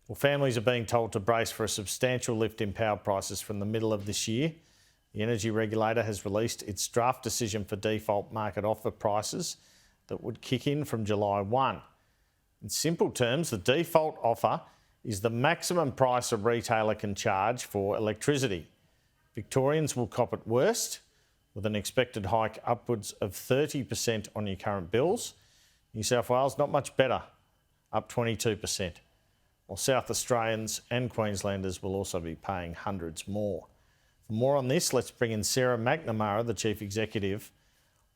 Well, families are being told to brace for a substantial lift in power prices from the middle of this year. The energy regulator has released its draft decision for default market offer prices that would kick in from July 1. In simple terms, the default offer is the maximum price a retailer can charge for electricity. Victorians will cop it worst, with an expected hike upwards of 30% on your current bills. New South Wales, not much better, up 22%. While South Australians and Queenslanders will also be paying hundreds more. For more on this, let's bring in Sarah McNamara, the Chief Executive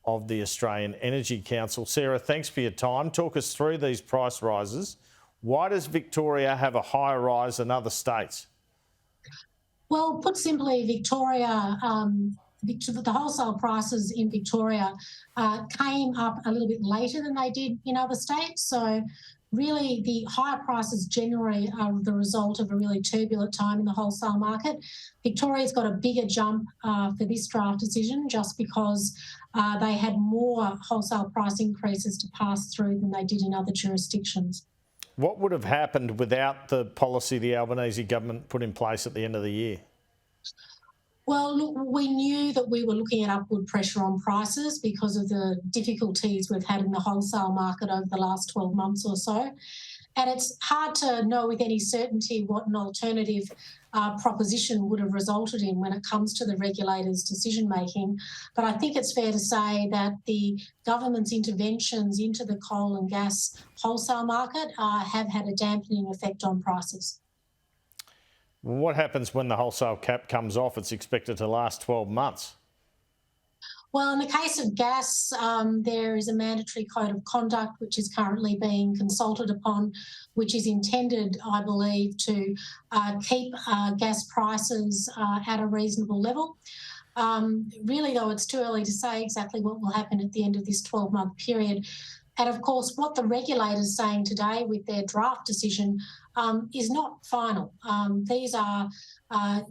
of the Australian Energy Council. Sarah, thanks for your time. Talk us through these price rises. Why does Victoria have a higher rise than other states? Well, put simply, Victoria, the wholesale prices in Victoria came up a little bit later than they did in other states. So really, the higher prices generally are the result of a really turbulent time in the wholesale market. Victoria's got a bigger jump for this draft decision just because they had more wholesale price increases to pass through than they did in other jurisdictions. What would have happened without the policy the Albanese government put in place at the end of the year? Well, look, we knew that we were looking at upward pressure on prices because of the difficulties we've had in the wholesale market over the last 12 months or so. And it's hard to know with any certainty what an alternative proposition would have resulted in when it comes to the regulator's decision-making. But I think it's fair to say that the government's interventions into the coal and gas wholesale market have had a dampening effect on prices. What happens when the wholesale cap comes off? It's expected to last 12 months. Well, in the case of gas, there is a mandatory code of conduct which is currently being consulted upon, which is intended, I believe, to keep gas prices at a reasonable level. Really, though, it's too early to say exactly what will happen at the end of this 12-month period. And of course, what the regulator's saying today with their draft decision is not final. These are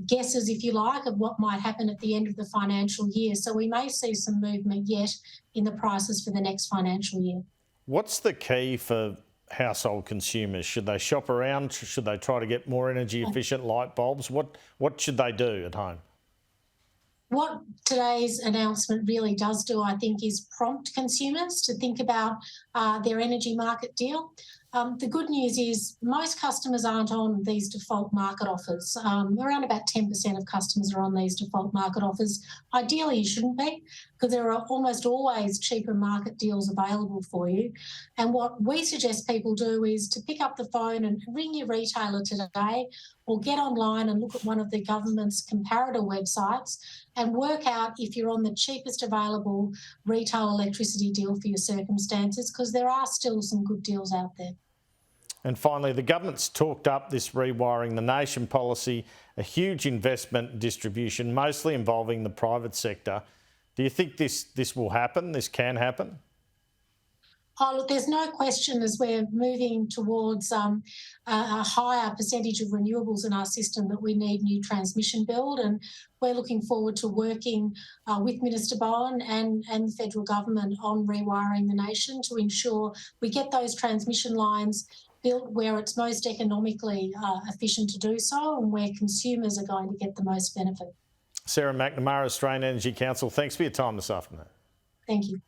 guesses, if you like, of what might happen at the end of the financial year. So we may see some movement yet in the prices for the next financial year. What's the key for household consumers? Should they shop around? Should they try to get more energy efficient light bulbs? What should they do at home? What today's announcement really does do, I think, is prompt consumers to think about their energy market deal. The good news is most customers aren't on these default market offers. Around about 10% of customers are on these default market offers. Ideally, you shouldn't be, because there are almost always cheaper market deals available for you. And what we suggest people do is to pick up the phone and ring your retailer today, or get online and look at one of the government's comparator websites and work out if you're on the cheapest available retail electricity deal for your circumstances, because there are still some good deals out there. And finally, the government's talked up this Rewiring the Nation policy, a huge investment in distribution, mostly involving the private sector. Do you think this will happen, this can happen? Oh, look, there's no question as we're moving towards a higher percentage of renewables in our system that we need new transmission build, and we're looking forward to working with Minister Bowen and the federal government on rewiring the nation to ensure we get those transmission lines built where it's most economically efficient to do so and where consumers are going to get the most benefit. Sarah McNamara, Australian Energy Council, thanks for your time this afternoon. Thank you.